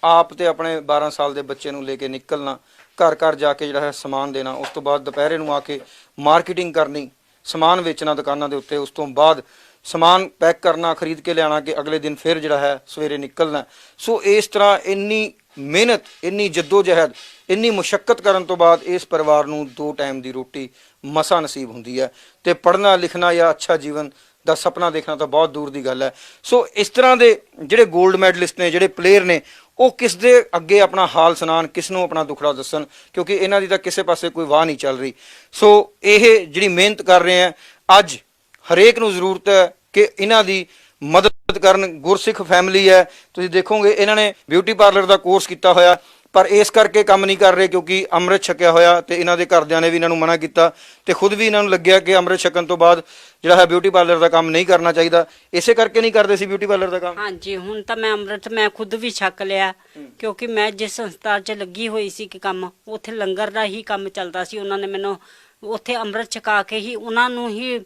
Speaker 1: ਆਪ ਤੇ ਆਪਣੇ 12 ਸਾਲ ਦੇ ਬੱਚੇ ਨੂੰ ਲੈ ਕੇ ਨਿਕਲਣਾ, ਘਰ ਘਰ ਜਾ ਕੇ ਜਿਹੜਾ ਹੈ ਸਮਾਨ ਦੇਣਾ, ਉਸ ਤੋਂ ਬਾਅਦ ਦੁਪਹਿਰੇ ਨੂੰ ਆ ਕੇ ਮਾਰਕੀਟਿੰਗ ਕਰਨੀ, ਸਮਾਨ ਵੇਚਣਾ ਦੁਕਾਨਾਂ ਦੇ ਉੱਤੇ, ਉਸ ਤੋਂ ਬਾਅਦ ਸਮਾਨ ਪੈਕ ਕਰਨਾ, ਖਰੀਦ ਕੇ ਲਿਆਉਣਾ ਕਿ ਅਗਲੇ ਦਿਨ ਫਿਰ ਜਿਹੜਾ ਹੈ ਸਵੇਰੇ ਨਿਕਲਣਾ। ਸੋ ਇਸ ਤਰ੍ਹਾਂ ਇੰਨੀ ਮਿਹਨਤ, ਇੰਨੀ ਜੱਦੋ-ਜਹਿਦ, ਇੰਨੀ ਮੁਸ਼ੱਕਤ ਕਰਨ ਤੋਂ ਬਾਅਦ ਇਸ ਪਰਿਵਾਰ ਨੂੰ 2 ਟਾਈਮ ਦੀ ਰੋਟੀ ਮਸਾਂ ਨਸੀਬ ਹੁੰਦੀ ਹੈ। ਤੇ ਪੜ੍ਹਨਾ ਲਿਖਣਾ ਜਾਂ ਅੱਛਾ ਜੀਵਨ ਦਾ ਸੁਪਨਾ ਦੇਖਣਾ ਤਾਂ ਬਹੁਤ ਦੂਰ ਦੀ ਗੱਲ ਹੈ। ਸੋ ਇਸ ਤਰ੍ਹਾਂ ਦੇ ਜਿਹੜੇ 골ਡ ਮੈਡਲਿਸਟ ਨੇ, ਜਿਹੜੇ ਪਲੇਅਰ ਨੇ, ਉਹ ਕਿਸ ਦੇ ਅੱਗੇ ਆਪਣਾ ਹਾਲ ਸੁਣਾਉਣ, ਕਿਸ ਨੂੰ ਆਪਣਾ ਦੁੱਖੜਾ ਦੱਸਣ, ਕਿਉਂਕਿ ਇਹਨਾਂ ਦੀ ਤਾਂ ਕਿਸੇ ਪਾਸੇ ਕੋਈ ਵਾਹ ਨਹੀਂ ਚੱਲ ਰਹੀ। ਸੋ ਇਹ ਜਿਹੜੀ ਮਿਹਨਤ ਕਰ ਰਹੇ ਆ, ਅੱਜ ਹਰੇਕ ਨੂੰ ਜ਼ਰੂਰਤ ਹੈ ਕਿ ਇਹਨਾਂ ਦੀ ਮਦਦ ਕਰਨ। ਗੁਰਸਿੱਖ ਫੈਮਿਲੀ ਹੈ, ਤੁਸੀਂ ਦੇਖੋਗੇ ਇਹਨਾਂ ਨੇ ਬਿਊਟੀ ਪਾਰਲਰ ਦਾ ਕੋਰਸ ਕੀਤਾ ਹੋਇਆ, ਪਰ ਇਸ ਕਰਕੇ ਕੰਮ ਨਹੀਂ ਕਰ ਰਹੇ ਕਿਉਂਕਿ ਅੰਮ੍ਰਿਤ ਛਕਿਆ ਹੋਇਆ, ਤੇ ਇਹਨਾਂ ਦੇ ਘਰਦਿਆਂ ਨੇ ਵੀ ਇਹਨਾਂ ਨੂੰ ਮਨਾ ਕੀਤਾ, ਤੇ ਖੁਦ ਵੀ ਇਹਨਾਂ ਨੂੰ ਲੱਗਿਆ ਕਿ ਅੰਮ੍ਰਿਤ ਛਕਣ ਤੋਂ ਬਾਅਦ ਜਿਹੜਾ ਹੈ ਬਿਊਟੀ ਪਾਰਲਰ ਦਾ ਕੰਮ ਨਹੀਂ ਕਰਨਾ ਚਾਹੀਦਾ। ਇਸੇ ਕਰਕੇ ਨਹੀਂ ਕਰਦੇ ਸੀ ਬਿਊਟੀ ਪਾਰਲਰ ਦਾ ਕੰਮ।
Speaker 2: ਹਾਂਜੀ, ਹੁਣ ਤਾਂ ਮੈਂ ਅੰਮ੍ਰਿਤ ਮੈਂ ਖੁਦ ਵੀ ਛਕ ਲਿਆ, ਕਿਉਂਕਿ ਮੈਂ ਜਿਸ ਸੰਸਥਾ 'ਚ ਲੱਗੀ ਹੋਈ ਸੀ ਕਿ ਕੰਮ, ਉੱਥੇ ਲੰਗਰ ਦਾ ਹੀ ਕੰਮ ਚੱਲਦਾ ਸੀ। ਉਹਨਾਂ ਨੇ ਮੈਨੂੰ ਉੱਥੇ ਅੰਮ੍ਰਿਤ ਛਕਾ ਕੇ ਹੀ ਉਹਨਾਂ ਨੂੰ ਹੀ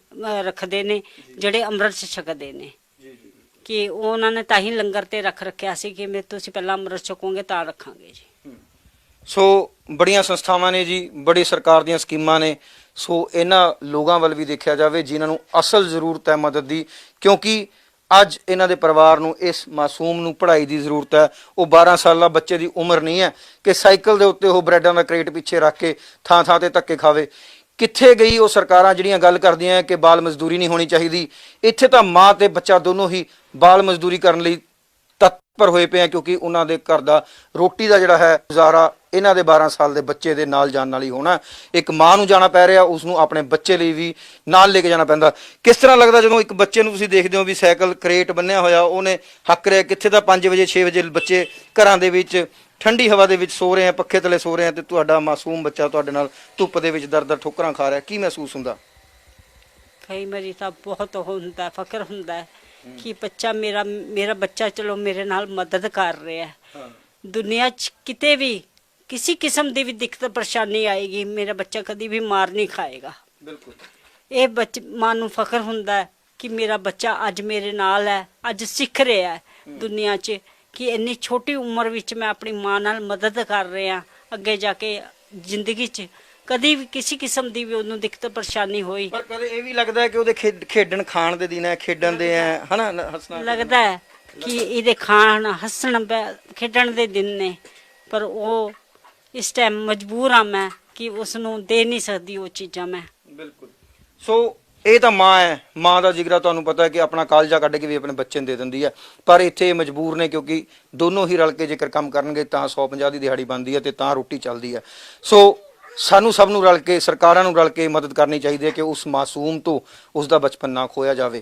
Speaker 2: ਰੱਖਦੇ ਨੇ ਜਿਹੜੇ ਅੰਮ੍ਰਿਤ ਛਕਦੇ ਨੇ, ਕਿ ਉਹਨਾਂ ਨੇ ਤਾਂ ਹੀ ਲੰਗਰ ਤੇ ਰੱਖ ਰੱਖਿਆ ਸੀ ਕਿ ਮੈਂ ਤੁਸੀਂ ਪਹਿਲਾਂ ਅੰਮ੍ਰਿਤ ਛਕੋਗੇ ਤਾਂ ਰੱਖਾਂਗੇ ਜੀ।
Speaker 1: ਸੋ ਬੜੀਆਂ ਸੰਸਥਾਵਾਂ ਨੇ ਜੀ, ਬੜੀ ਸਰਕਾਰ ਦੀਆਂ ਸਕੀਮਾਂ ਨੇ, ਸੋ ਇਹਨਾਂ ਲੋਕਾਂ ਵੱਲ ਵੀ ਦੇਖਿਆ ਜਾਵੇ ਜਿਨ੍ਹਾਂ ਨੂੰ ਅਸਲ ਜ਼ਰੂਰਤ ਹੈ ਮਦਦ ਦੀ, ਕਿਉਂਕਿ ਅੱਜ ਇਹਨਾਂ ਦੇ ਪਰਿਵਾਰ ਨੂੰ ਇਸ ਮਾਸੂਮ ਨੂੰ ਪੜ੍ਹਾਈ ਦੀ ਜ਼ਰੂਰਤ ਹੈ। ਉਹ 12 ਸਾਲਾ ਬੱਚੇ ਦੀ ਉਮਰ ਨਹੀਂ ਹੈ ਕਿ ਸਾਈਕਲ ਦੇ ਉੱਤੇ ਉਹ ਬ੍ਰੈਡਾਂ ਦਾ ਕਰੇਟ ਪਿੱਛੇ ਰੱਖ ਕੇ ਥਾਂ ਥਾਂ ਤੇ ਧੱਕੇ ਖਾਵੇ। ਕਿੱਥੇ ਗਈ ਉਹ ਸਰਕਾਰਾਂ ਜਿਹੜੀਆਂ ਗੱਲ ਕਰਦੀਆਂ ਕਿ ਬਾਲ ਮਜ਼ਦੂਰੀ ਨਹੀਂ ਹੋਣੀ ਚਾਹੀਦੀ? ਇੱਥੇ ਤਾਂ ਮਾਂ ਤੇ ਬੱਚਾ ਦੋਨੋਂ ਹੀ ਬਾਲ ਮਜ਼ਦੂਰੀ ਕਰਨ ਲਈ ਤਤਪਰ ਹੋਏ ਪਏ ਆ, ਕਿਉਂਕਿ ਉਹਨਾਂ ਦੇ ਘਰ ਦਾ ਰੋਟੀ ਦਾ ਜਿਹੜਾ ਹੈ ਗੁਜ਼ਾਰਾ ਇਹਨਾਂ ਦੇ 12 ਸਾਲ ਦੇ ਬੱਚੇ ਦੇ ਨਾਲ ਜਾਣ ਨਾਲ ਹੀ ਹੋਣਾ। ਇੱਕ ਮਾਂ ਨੂੰ ਜਾਣਾ ਪੈ ਰਿਹਾ, ਉਸ ਨੂੰ ਆਪਣੇ ਬੱਚੇ ਲਈ ਵੀ ਨਾਲ ਲੈ ਕੇ ਜਾਣਾ ਪੈਂਦਾ। ਕਿਸ ਤਰ੍ਹਾਂ ਲੱਗਦਾ ਜਦੋਂ ਇੱਕ ਬੱਚੇ ਨੂੰ ਤੁਸੀਂ ਦੇਖਦੇ ਹੋ ਵੀ ਸਾਈਕਲ ਕਰੇਟ ਬੰਨਿਆ ਹੋਇਆ, ਉਹਨੇ ਹੱਕ ਰਿਹਾ, ਕਿੱਥੇ ਤਾਂ 5 ਵਜੇ 6 ਵਜੇ ਬੱਚੇ ਘਰਾਂ ਦੇ ਵਿੱਚ ਠੰਡੀ ਹਵਾ ਦੇ ਵਿੱਚ ਸੋ ਰਹੇ ਆ, ਪੱਖੇ ਥੱਲੇ ਸੋ ਰਹੇ ਆ, ਤੇ ਤੁਹਾਡਾ ਮਾਸੂਮ ਬੱਚਾ ਤੁਹਾਡੇ ਨਾਲ ਧੁੱਪ ਦੇ ਵਿੱਚ ਦਰ ਠੋਕਰਾਂ ਖਾ ਰਿਹਾ। ਕੀ ਮਹਿਸੂਸ ਹੁੰਦਾ?
Speaker 2: ਕਈ ਵਾਰੀ ਤਾਂ ਬਹੁਤ ਹੁੰਦਾ, ਫਖਰ ਹੁੰਦਾ ਹੈ ਕਿ ਬੱਚਾ ਮੇਰਾ ਬੱਚਾ ਚਲੋ ਮੇਰੇ ਨਾਲ ਮਦਦ ਕਰ ਰਿਹਾ ਹੈ। ਦੁਨੀਆ 'ਚ ਕਿਤੇ ਵੀ ਕਿਸੇ ਕਿਸਮ ਦੀ ਵੀ ਦਿੱਕਤ ਪਰੇਸ਼ਾਨੀ ਆਏਗੀ, ਮੇਰਾ ਬੱਚਾ ਕਦੀ ਵੀ ਮਾਰ ਨਹੀਂ ਖਾਏਗਾ।
Speaker 1: ਬਿਲਕੁਲ
Speaker 2: ਇਹ ਮਾਂ ਨੂੰ ਫਖਰ ਹੁੰਦਾ ਹੈ ਕਿ ਮੇਰਾ ਬੱਚਾ ਅੱਜ ਮੇਰੇ ਨਾਲ ਹੈ, ਅੱਜ ਸਿੱਖ ਰਿਹਾ ਹੈ ਦੁਨੀਆ 'ਚ ਕਿ ਇੰਨੀ ਛੋਟੀ ਉਮਰ ਵਿੱਚ ਮੈਂ ਆਪਣੀ ਮਾਂ ਨਾਲ ਮਦਦ ਕਰ ਰਿਹਾ। ਅੱਗੇ ਜਾ ਕੇ ਜ਼ਿੰਦਗੀ 'ਚ ਕਦੀ ਵੀ ਕਿਸੇ ਕਿਸਮ ਦੀ ਵੀ ਉਹਨੂੰ ਦਿੱਕਤ ਪਰੇਸ਼ਾਨੀ ਹੋਈ,
Speaker 1: ਪਰ ਕਦੇ ਇਹ ਵੀ ਲੱਗਦਾ ਹੈ ਕਿ ਉਹਦੇ ਖੇਡਣ ਖਾਣ ਦੇ ਦਿਨ ਹੈ, ਖੇਡਣ ਦੇ ਹੈ, ਹਨਾ, ਹੱਸਣਾ
Speaker 2: ਲੱਗਦਾ ਹੈ ਕਿ ਇਹਦੇ ਖਾਣ ਹੱਸਣ ਖੇਡਣ ਦੇ ਦਿਨ ਨੇ, ਪਰ ਉਹ ਇਸ ਟਾਈਮ ਮਜਬੂਰ ਆ ਮੈਂ ਕਿ ਉਸ ਨੂੰ ਦੇ ਨਹੀਂ ਸਕਦੀ ਉਹ ਚੀਜ਼ਾਂ ਮੈਂ।
Speaker 1: ਬਿਲਕੁਲ। ਸੋ ਇਹ ਤਾਂ ਮਾਂ ਹੈ, ਮਾਂ ਦਾ ਜਿਗਰਾ ਤੁਹਾਨੂੰ ਪਤਾ ਹੈ ਕਿ ਆਪਣਾ ਕਾਲਜਾ ਕੱਢ ਕੇ ਵੀ ਆਪਣੇ ਬੱਚੇ ਨੂੰ ਦੇ ਦਿੰਦੀ ਹੈ, ਪਰ ਇੱਥੇ ਇਹ ਮਜਬੂਰ ਨੇ ਕਿਉਂਕਿ ਦੋਨੋਂ ਹੀ ਰਲ ਕੇ ਜੇਕਰ ਕੰਮ ਕਰਨਗੇ ਤਾਂ 150 ਦੀ ਦਿਹਾੜੀ ਬਣਦੀ ਹੈ ਤੇ ਤਾਂ ਰੋਟੀ ਚੱਲਦੀ ਹੈ। ਸੋ ਸਾਨੂੰ ਸਭ ਨੂੰ ਰਲ ਕੇ, ਸਰਕਾਰਾਂ ਨੂੰ ਰਲ ਕੇ ਮਦਦ ਕਰਨੀ ਚਾਹੀਦੀ ਹੈ ਕਿ ਉਸ ਮਾਸੂਮ ਤੋਂ ਉਸ ਦਾ ਬਚਪਨ ਨਾ ਖੋਇਆ ਜਾਵੇ,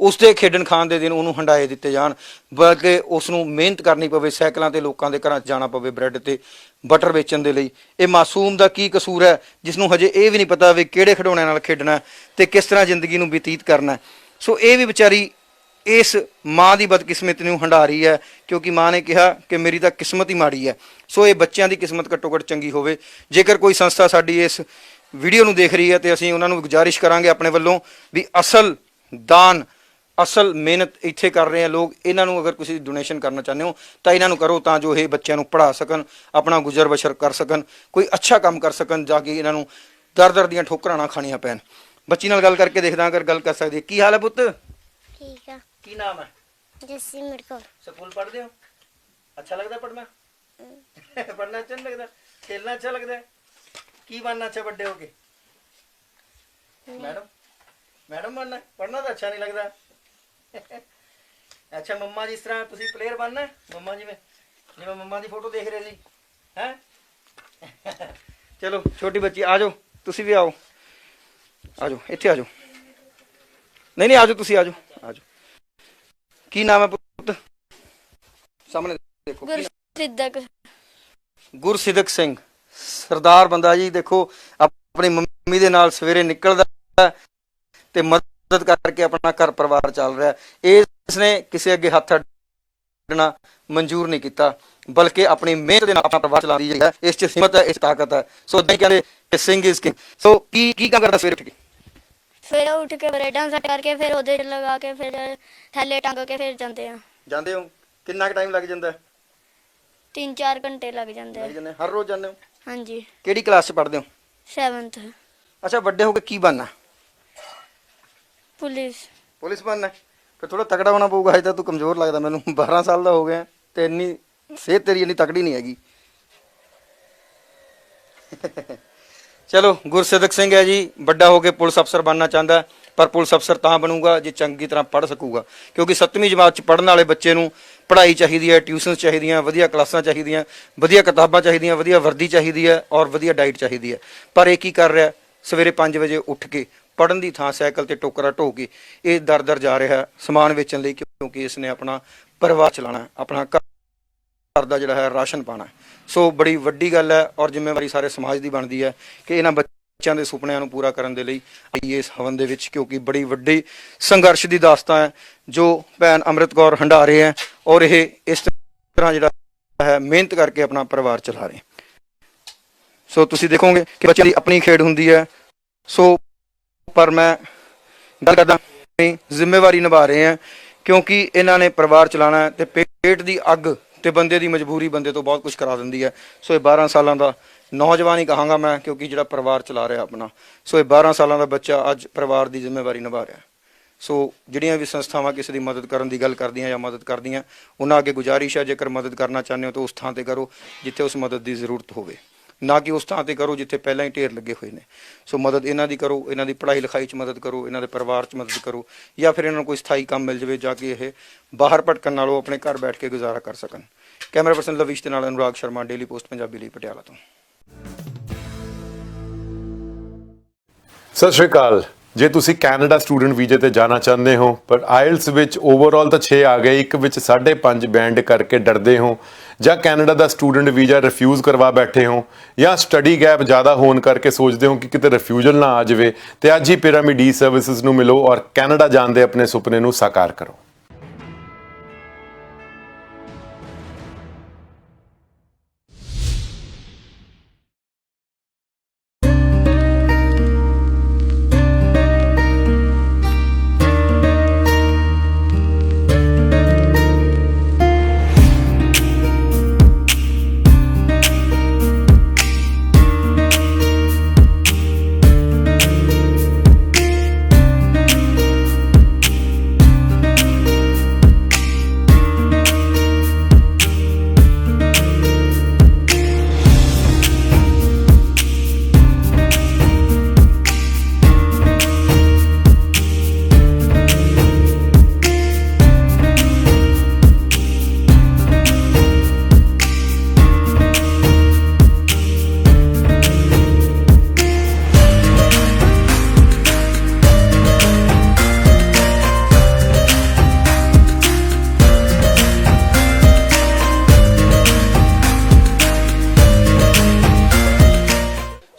Speaker 1: ਉਸ ਦੇ ਖੇਡਣ ਖਾਣ ਦੇ ਦਿਨ ਉਹਨੂੰ ਹੰਡਾਏ ਦਿੱਤੇ ਜਾਣ, ਬਲਕਿ ਉਸ ਨੂੰ ਮਿਹਨਤ ਕਰਨੀ ਪਵੇ, ਸਾਈਕਲਾਂ ਤੇ ਲੋਕਾਂ ਦੇ ਘਰਾਂ 'ਚ ਜਾਣਾ ਪਵੇ ਬ੍ਰੈਡ ਤੇ ਬਟਰ ਵੇਚਣ ਦੇ ਲਈ। ਇਹ ਮਾਸੂਮ ਦਾ ਕੀ ਕਸੂਰ ਹੈ ਜਿਸ ਨੂੰ ਹਜੇ ਇਹ ਵੀ ਨਹੀਂ ਪਤਾ ਵੀ ਕਿਹੜੇ ਖਿਡੌਣਿਆਂ ਨਾਲ ਖੇਡਣਾ ਤੇ ਕਿਸ ਤਰ੍ਹਾਂ ਜ਼ਿੰਦਗੀ ਨੂੰ ਬਤੀਤ ਕਰਨਾ। ਸੋ ਇਹ ਵੀ ਵਿਚਾਰੀ ਇਸ ਮਾਂ ਦੀ ਬਦਕਿਸਮਤੀ ਨੂੰ ਹੰਢਾ ਰਹੀ ਹੈ, ਕਿਉਂਕਿ ਮਾਂ ਨੇ ਕਿਹਾ ਕਿ ਮੇਰੀ ਤਾਂ ਕਿਸਮਤ ਹੀ ਮਾੜੀ ਹੈ। ਸੋ ਇਹ ਬੱਚਿਆਂ ਦੀ ਕਿਸਮਤ ਘੱਟੋ ਘੱਟ ਚੰਗੀ ਹੋਵੇ। ਜੇਕਰ ਕੋਈ ਸੰਸਥਾ ਸਾਡੀ ਇਸ ਵੀਡੀਓ ਨੂੰ ਦੇਖ ਰਹੀ ਹੈ ਤੇ ਅਸੀਂ ਉਹਨਾਂ ਨੂੰ ਗੁਜ਼ਾਰਿਸ਼ ਕਰਾਂਗੇ ਆਪਣੇ ਵੱਲੋਂ ਵੀ ਅਸਲ ਦਾਨ, ਅਸਲ ਮਿਹਨਤ ਇੱਥੇ ਕਰ ਰਹੇ ਆ ਲੋਕ, ਇਹਨਾਂ ਨੂੰ ਅਗਰ ਤੁਸੀਂ ਡੋਨੇਸ਼ਨ ਕਰਨਾ ਚਾਹੁੰਦੇ ਹੋ ਤਾਂ ਇਹਨਾਂ ਨੂੰ ਕਰੋ, ਤਾਂ ਜੋ ਇਹ ਬੱਚਿਆਂ ਨੂੰ ਪੜ੍ਹਾ ਸਕਣ, ਆਪਣਾ ਗੁਜ਼ਰ ਬਸ਼ਰ ਕਰ ਸਕਣ, ਕੋਈ ਅੱਛਾ ਕੰਮ ਕਰ ਸਕਣ, ਜਾ ਕੇ ਇਹਨਾਂ ਨੂੰ ਦਰ ਦੀਆਂ ਠੋਕਰਾਂ ਨਾ ਖਾਣੀਆਂ ਪੈਣ। ਬੱਚੀ ਨਾਲ ਗੱਲ ਕਰਕੇ ਦੇਖਦਾ ਅਗਰ ਗੱਲ ਕਰ ਸਕਦੀ। ਕੀ ਹਾਲ ਹੈ ਪੁੱਤ?
Speaker 3: ਠੀਕ ਆ।
Speaker 1: ਕੀ ਨਾਮ ਹੈ?
Speaker 3: ਜਸਮੀਤ ਕੌਰ।
Speaker 1: ਸਕੂਲ ਪੜ੍ਹਦੇ ਹੋ? ਅੱਛਾ ਲੱਗਦਾ ਪੜ੍ਹਨਾ? ਪੜ੍ਹਨਾ ਅੱਛਾ ਨਹੀਂ ਲੱਗਦਾ? ਖੇਲਣਾ ਅੱਛਾ ਲੱਗਦਾ? ਕੀ ਬਣਨਾ ਅੱਛਾ ਵੱਡੇ ਹੋ ਕੇ? ਮੈਡਮ ਬਣਨਾ? ਪੜ੍ਹਨਾ ਤਾਂ ਅੱਛਾ ਨਹੀਂ ਲੱਗਦਾ। ਅੱਛਾ ਮੰਮਾ ਜਿਸ ਤਰ੍ਹਾਂ ਤੁਸੀਂ ਪਲੇਅਰ ਬਣਨਾ, ਮੰਮਾ ਜਿਵੇਂ ਮੰਮਾ ਦੀ ਫੋਟੋ ਦੇਖ ਰਹੇ ਸੀ ਹੈ। ਚਲੋ ਛੋਟੀ ਬੱਚੀ ਆ ਜਾਓ, ਤੁਸੀਂ ਵੀ ਆਓ, ਆ ਜਾਓ ਇੱਥੇ ਆ ਜਾਓ। ਨਹੀਂ ਆ ਜਾਓ, ਤੁਸੀਂ ਆ ਜਾਓ, ਆ ਜਾਓ। ਕੀ ਨਾਮ ਹੈ ਪੁੱਤ? ਸਾਹਮਣੇ ਦੇਖੋ। ਗੁਰਸਿੱਧਕ ਸਿੰਘ, ਸਰਦਾਰ ਬੰਦਾ ਜੀ। ਦੇਖੋ ਆਪਣੀ ਮੰਮੀ ਦੇ ਨਾਲ ਸਵੇਰੇ ਨਿਕਲਦਾ ਤੇ ਮਦਦ ਕਰਕੇ ਆਪਣਾ ਘਰ ਪਰਿਵਾਰ ਚੱਲ ਰਿਹਾ। ਇਸਨੇ ਕਿਸੇ ਅੱਗੇ ਹੱਥ ਅੱਡਣਾ ਮਨਜ਼ੂਰ ਨਹੀਂ ਕੀਤਾ, ਬਲਕਿ ਆਪਣੀ ਮਿਹਨਤ ਦੇ ਨਾਲ ਆਪਣਾ ਪਰਿਵਾਰ ਚਲਾਉਂਦੀ ਹੈ। ਇਸ 'ਚ ਹਿੰਮਤ ਹੈ, ਇਸ ਤਾਕਤ ਹੈ। ਸੋ ਇਦਾਂ ਹੀ ਕਹਿੰਦੇ ਕਿ ਸਿੰਘ ਇਜ਼ ਕਿੰਗ। ਸੋ ਕੀ ਕੰਮ ਕਰਦਾ ਸਵੇਰੇ ਉੱਠ ਕੇ?
Speaker 3: ਫਿਰ ਉੱਠ ਕੇ ਬ੍ਰੈਡਾਂ ਸੈੱਟ ਕਰਕੇ ਫਿਰ ਉਹਦੇ 'ਚ ਲਗਾ ਕੇ ਫਿਰ ਥੱਲੇ ਟੰਗ ਕੇ ਫਿਰ ਜਾਂਦੇ ਆ।
Speaker 1: ਜਾਂਦੇ ਹੋ? ਕਿੰਨਾ ਕੁ ਟਾਈਮ ਲੱਗ ਜਾਂਦਾ?
Speaker 3: 3-4 ਘੰਟੇ ਲੱਗ ਜਾਂਦੇ ਆ।
Speaker 1: ਹਰ ਰੋਜ਼ ਜਾਂਦੇ ਹੋ?
Speaker 3: ਹਾਂਜੀ।
Speaker 1: ਕਿਹੜੀ ਕਲਾਸ 'ਚ ਪੜ੍ਹਦੇ ਹੋ?
Speaker 3: 7th।
Speaker 1: ਅੱਛਾ, ਵੱਡੇ ਹੋ ਕੇ ਕੀ ਬਣਨਾ? ਪੁਲਿਸ ਬਣਨਾ? ਫਿਰ ਥੋੜਾ ਤਕੜਾ ਹੋਣਾ ਪਊਗਾ। ਹਜੇ ਤਾਂ ਤੂੰ ਕਮਜ਼ੋਰ ਲੱਗਦਾ ਮੈਨੂੰ, 12 ਸਾਲ ਦਾ ਹੋ ਗਿਆ ਤੇ ਇੰਨੀ ਸਿਹਤ ਤੇਰੀ ਇੰਨੀ ਤਕੜੀ ਨਹੀਂ ਹੈਗੀ। ਚਲੋ ਗੁਰਸਿੱਧਕ ਸਿੰਘ ਹੈ ਜੀ, ਵੱਡਾ ਹੋ ਕੇ ਪੁਲਿਸ ਅਫਸਰ ਬਣਨਾ ਚਾਹੁੰਦਾ, ਪਰ ਪੁਲਿਸ ਅਫਸਰ ਤਾਂ ਬਣੂਗਾ ਜੇ ਚੰਗੀ ਤਰ੍ਹਾਂ ਪੜ੍ਹ ਸਕੂਗਾ, ਕਿਉਂਕਿ 7ਵੀਂ ਜਮਾਤ 'ਚ ਪੜ੍ਹਨ ਵਾਲੇ ਬੱਚੇ ਨੂੰ ਪੜ੍ਹਾਈ ਚਾਹੀਦੀ ਹੈ, ਟਿਊਸ਼ਨਸ ਚਾਹੀਦੀਆਂ, ਵਧੀਆ ਕਲਾਸਾਂ ਚਾਹੀਦੀਆਂ, ਵਧੀਆ ਕਿਤਾਬਾਂ ਚਾਹੀਦੀਆਂ, ਵਧੀਆ ਵਰਦੀ ਚਾਹੀਦੀ ਹੈ ਔਰ ਵਧੀਆ ਡਾਈਟ ਚਾਹੀਦੀ ਹੈ। ਪਰ ਇਹ ਕੀ ਕਰ ਰਿਹਾ? ਸਵੇਰੇ 5 ਵਜੇ ਉੱਠ ਕੇ ਪੜ੍ਹਨ ਦੀ ਥਾਂ ਸਾਈਕਲ ਤੇ ਟੋਕਰਾ ਢੋ ਕੇ ਇਹ ਦਰ ਜਾ ਰਿਹਾ ਸਮਾਨ ਵੇਚਣ ਲਈ, ਕਿਉਂਕਿ ਇਸਨੇ ਆਪਣਾ ਪਰਿਵਾਰ ਚਲਾਉਣਾ, ਆਪਣਾ ਘਰ ਦਾ ਜਿਹੜਾ ਹੈ ਰਾਸ਼ਨ ਪਾਣਾ। ਸੋ ਬੜੀ ਵੱਡੀ ਗੱਲ ਹੈ ਔਰ ਜ਼ਿੰਮੇਵਾਰੀ ਸਾਰੇ ਸਮਾਜ ਦੀ ਬਣਦੀ ਹੈ ਕਿ ਇਹਨਾਂ ਬੱਚਿਆਂ ਦੇ ਸੁਪਨਿਆਂ ਨੂੰ ਪੂਰਾ ਕਰਨ ਦੇ ਲਈ ਆਈਏ ਇਸ ਹਵਨ ਦੇ ਵਿੱਚ, ਕਿਉਂਕਿ ਬੜੀ ਵੱਡੀ ਸੰਘਰਸ਼ ਦੀ ਦਾਸਤਾਨ ਹੈ ਜੋ ਭੈਣ ਅੰਮ੍ਰਿਤ ਕੌਰ ਹੰਢਾ ਰਹੇ ਹੈ ਔਰ ਇਹ ਇਸ ਤਰ੍ਹਾਂ ਜਿਹੜਾ ਹੈ ਮਿਹਨਤ ਕਰਕੇ ਆਪਣਾ ਪਰਿਵਾਰ ਚਲਾ ਰਹੇ। ਸੋ ਤੁਸੀਂ ਦੇਖੋਗੇ ਕਿ ਬੱਚਿਆਂ ਦੀ ਆਪਣੀ ਖੇਡ ਹੁੰਦੀ ਹੈ। ਸੋ ਪਰ ਮੈਂ ਗੱਲ ਕਰਦਾ ਆਪਣੀ ਜ਼ਿੰਮੇਵਾਰੀ ਨਿਭਾ ਰਹੇ ਹਾਂ, ਕਿਉਂਕਿ ਇਹਨਾਂ ਨੇ ਪਰਿਵਾਰ ਚਲਾਉਣਾ ਹੈ ਤੇ ਪੇਟ ਦੀ ਅੱਗ ਤੇ ਬੰਦੇ ਦੀ ਮਜਬੂਰੀ ਬੰਦੇ ਤੋਂ ਬਹੁਤ ਕੁਝ ਕਰਾ ਦਿੰਦੀ ਹੈ। ਸੋ ਇਹ 12 ਸਾਲਾਂ ਦਾ ਨੌਜਵਾਨ ਹੀ ਕਹਾਂਗਾ ਮੈਂ, ਕਿਉਂਕਿ ਜਿਹੜਾ ਪਰਿਵਾਰ ਚਲਾ ਰਿਹਾ ਆਪਣਾ। ਸੋ ਇਹ 12 ਸਾਲਾਂ ਦਾ ਬੱਚਾ ਅੱਜ ਪਰਿਵਾਰ ਦੀ ਜ਼ਿੰਮੇਵਾਰੀ ਨਿਭਾ ਰਿਹਾ। ਸੋ ਜਿਹੜੀਆਂ ਵੀ ਸੰਸਥਾਵਾਂ ਕਿਸੇ ਦੀ ਮਦਦ ਕਰਨ ਦੀ ਗੱਲ ਕਰਦੀਆਂ ਜਾਂ ਮਦਦ ਕਰਦੀਆਂ, ਉਹਨਾਂ ਅੱਗੇ ਗੁਜ਼ਾਰਿਸ਼ ਹੈ, ਜੇਕਰ ਮਦਦ ਕਰਨਾ ਚਾਹੁੰਦੇ ਹੋ ਤਾਂ ਉਸ ਥਾਂ ਤੇ ਕਰੋ ਜਿੱਥੇ ਉਸ ਮਦਦ ਦੀ ਜ਼ਰੂਰਤ ਹੋਵੇ, ਨਾ ਕਿ ਉਸ ਥਾਂ ਤੇ ਕਰੋ ਜਿੱਥੇ ਪਹਿਲਾਂ ਹੀ ਢੇਰ ਲੱਗੇ ਹੋਏ ਨੇ। ਸੋ ਮਦਦ ਇਹਨਾਂ ਦੀ ਕਰੋ, ਇਹਨਾਂ ਦੀ ਪੜ੍ਹਾਈ ਲਿਖਾਈ 'ਚ ਮਦਦ ਕਰੋ, ਇਹਨਾਂ ਦੇ ਪਰਿਵਾਰ 'ਚ ਮਦਦ ਕਰੋ, ਜਾਂ ਫਿਰ ਇਹਨਾਂ ਨੂੰ ਕੋਈ ਸਥਾਈ ਕੰਮ ਮਿਲ ਜਾਵੇ ਜਾ ਕੇ ਇਹ ਬਾਹਰ ਭਟਕਣ ਨਾਲੋਂ ਆਪਣੇ ਘਰ ਬੈਠ ਕੇ ਗੁਜ਼ਾਰਾ ਕਰ ਸਕਣ। ਕੈਮਰਾ ਪਰਸਨ ਲਵਿਸ਼ ਦੇ ਨਾਲ ਅਨੁਰਾਗ ਸ਼ਰਮਾ, ਡੇਲੀ ਪੋਸਟ ਪੰਜਾਬੀ ਲਈ, ਪਟਿਆਲਾ ਤੋਂ।
Speaker 4: ਸਤਿ ਸ਼੍ਰੀ ਅਕਾਲ। ਜੇ ਤੁਸੀਂ ਕੈਨੇਡਾ ਸਟੂਡੈਂਟ ਵੀਜ਼ੇ ਤੇ ਜਾਣਾ ਚਾਹੁੰਦੇ ਹੋ ਪਰ ਆਇਲਸ ਵਿੱਚ ਓਵਰਆਲ ਤਾਂ 6 ਆ ਗਏ, ਇੱਕ ਵਿੱਚ 5.5 ਬੈਂਡ ਕਰਕੇ ਡਰਦੇ ਹੋ, ਜਾਂ ਕੈਨੇਡਾ ਦਾ ਸਟੂਡੈਂਟ ਵੀਜ਼ਾ ਰਿਫਿਊਜ਼ ਕਰਵਾ ਬੈਠੇ ਹੋ, ਜਾਂ ਸਟੱਡੀ ਗੈਪ ਜ਼ਿਆਦਾ ਹੋਣ ਕਰਕੇ ਸੋਚਦੇ ਹੋ ਕਿ ਕਿਤੇ ਰਿਫਿਊਜ਼ਲ ਨਾ ਆ ਜਾਵੇ, ਤੇ ਅੱਜ ਹੀ ਪਿਰਾਮਿਡ ਈ ਸਰਵਿਸਿਜ਼ ਨੂੰ ਮਿਲੋ ਔਰ ਕੈਨੇਡਾ ਜਾਣ ਦੇ ਆਪਣੇ ਸੁਪਨੇ ਨੂੰ ਸਾਕਾਰ ਕਰੋ।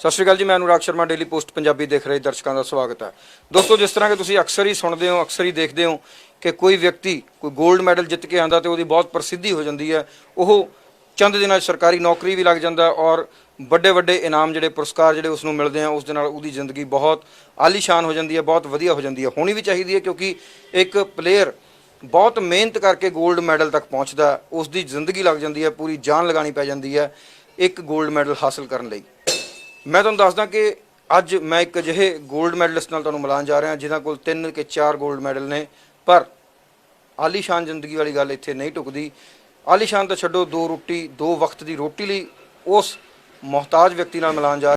Speaker 1: ਸਤਿ ਸ਼੍ਰੀ ਅਕਾਲ ਜੀ, ਮੈਂ ਅਨੁਰਾਗ ਸ਼ਰਮਾ, ਡੇਲੀ ਪੋਸਟ ਪੰਜਾਬੀ ਦੇਖ ਰਹੇ ਦਰਸ਼ਕਾਂ ਦਾ ਸਵਾਗਤ ਹੈ। ਦੋਸਤੋ, ਜਿਸ ਤਰ੍ਹਾਂ ਕਿ ਤੁਸੀਂ ਅਕਸਰ ਹੀ ਸੁਣਦੇ ਹੋ, ਅਕਸਰ ਹੀ ਦੇਖਦੇ ਹੋ ਕਿ ਕੋਈ ਵਿਅਕਤੀ ਕੋਈ 골ਡ ਮੈਡਲ ਜਿੱਤ ਕੇ ਆਉਂਦਾ ਤੇ ਉਹਦੀ ਬਹੁਤ ਪ੍ਰਸਿੱਧੀ ਹੋ ਜਾਂਦੀ ਹੈ। ਉਹ ਚੰਦ ਦਿਨਾਂ 'ਚ ਸਰਕਾਰੀ ਨੌਕਰੀ ਵੀ ਲੱਗ ਜਾਂਦਾ ਔਰ ਵੱਡੇ ਵੱਡੇ ਇਨਾਮ ਜਿਹੜੇ ਪੁਰਸਕਾਰ ਜਿਹੜੇ ਉਸ ਨੂੰ ਮਿਲਦੇ ਆ, ਉਸ ਦੇ ਨਾਲ ਉਹਦੀ ਜ਼ਿੰਦਗੀ ਬਹੁਤ ਆਲੀਸ਼ਾਨ ਹੋ ਜਾਂਦੀ ਹੈ, ਬਹੁਤ ਵਧੀਆ ਹੋ ਜਾਂਦੀ ਹੈ। ਹੋਣੀ ਵੀ ਚਾਹੀਦੀ ਹੈ, ਕਿਉਂਕਿ ਇੱਕ ਪਲੇਅਰ ਬਹੁਤ ਮਿਹਨਤ ਕਰਕੇ 골ਡ ਮੈਡਲ ਤੱਕ ਪਹੁੰਚਦਾ, ਉਸ ਦੀ ਜ਼ਿੰਦਗੀ ਲੱਗ ਜਾਂਦੀ ਹੈ, ਪੂਰੀ ਜਾਨ ਲਗਾਉਣੀ ਪੈ ਜਾਂਦੀ ਹੈ ਇੱਕ 골ਡ ਮੈਡਲ ਹਾਸਲ ਕਰਨ ਲਈ। ਮੈਂ ਤੁਹਾਨੂੰ ਦੱਸਦਾ ਕਿ ਅੱਜ ਮੈਂ ਇੱਕ ਅਜਿਹੇ 골ਡ ਮੈਡਲਿਸਟ ਨਾਲ ਤੁਹਾਨੂੰ ਮਿਲਾਉਣ ਜਾ ਰਿਹਾ ਜਿਨ੍ਹਾਂ ਕੋਲ 3 ਕਿ 4 골ਡ ਮੈਡਲ ਨੇ, ਪਰ ਆਲੀਸ਼ਾਨ ਜ਼ਿੰਦਗੀ ਵਾਲੀ ਗੱਲ ਇੱਥੇ ਨਹੀਂ ਟੁਕਦੀ। ਆਲੀਸ਼ਾਨ ਤਾਂ ਛੱਡੋ, 2 ਵਕਤ ਦੀ ਰੋਟੀ ਲਈ ਉਸ ਮੁਹਤਾਜ ਵਿਅਕਤੀ ਨਾਲ ਮਿਲਾਉਣ ਜਾ